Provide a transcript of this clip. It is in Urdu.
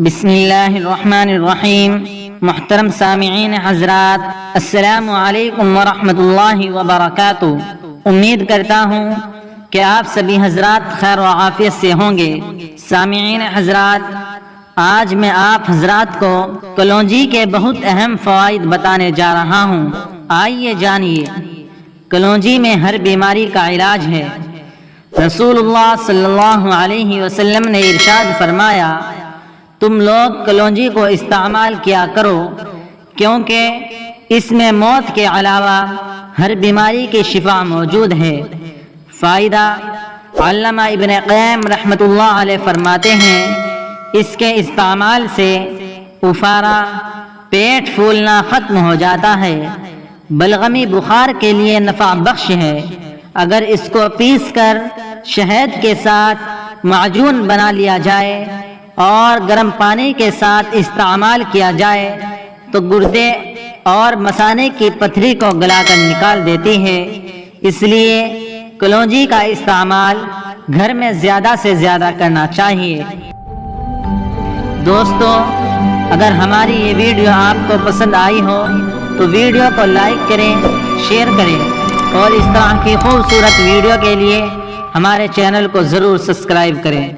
بسم اللہ الرحمن الرحیم۔ محترم سامعین حضرات، السلام علیکم ورحمۃ اللہ وبرکاتہ۔ امید کرتا ہوں کہ آپ سبھی حضرات خیر و عافیت سے ہوں گے۔ سامعین حضرات، آج میں آپ حضرات کو کلونجی کے بہت اہم فوائد بتانے جا رہا ہوں۔ آئیے جانیے۔ کلونجی میں ہر بیماری کا علاج ہے۔ رسول اللہ صلی اللہ علیہ وسلم نے ارشاد فرمایا، تم لوگ کلونجی کو استعمال کیا کرو، کیونکہ اس میں موت کے علاوہ ہر بیماری کی شفا موجود ہے۔ فائدہ: علامہ ابن قیم رحمۃ اللہ علیہ فرماتے ہیں، اس کے استعمال سے افارہ، پیٹ پھولنا ختم ہو جاتا ہے۔ بلغمی بخار کے لیے نفع بخش ہے۔ اگر اس کو پیس کر شہد کے ساتھ معجون بنا لیا جائے اور گرم پانی کے ساتھ استعمال کیا جائے تو گردے اور مثانے کی پتھری کو گلا کر نکال دیتی ہے۔ اس لیے کلونجی کا استعمال گھر میں زیادہ سے زیادہ کرنا چاہیے۔ دوستو، اگر ہماری یہ ویڈیو آپ کو پسند آئی ہو تو ویڈیو کو لائک کریں، شیئر کریں اور اس طرح کی خوبصورت ویڈیو کے لیے ہمارے چینل کو ضرور سبسکرائب کریں۔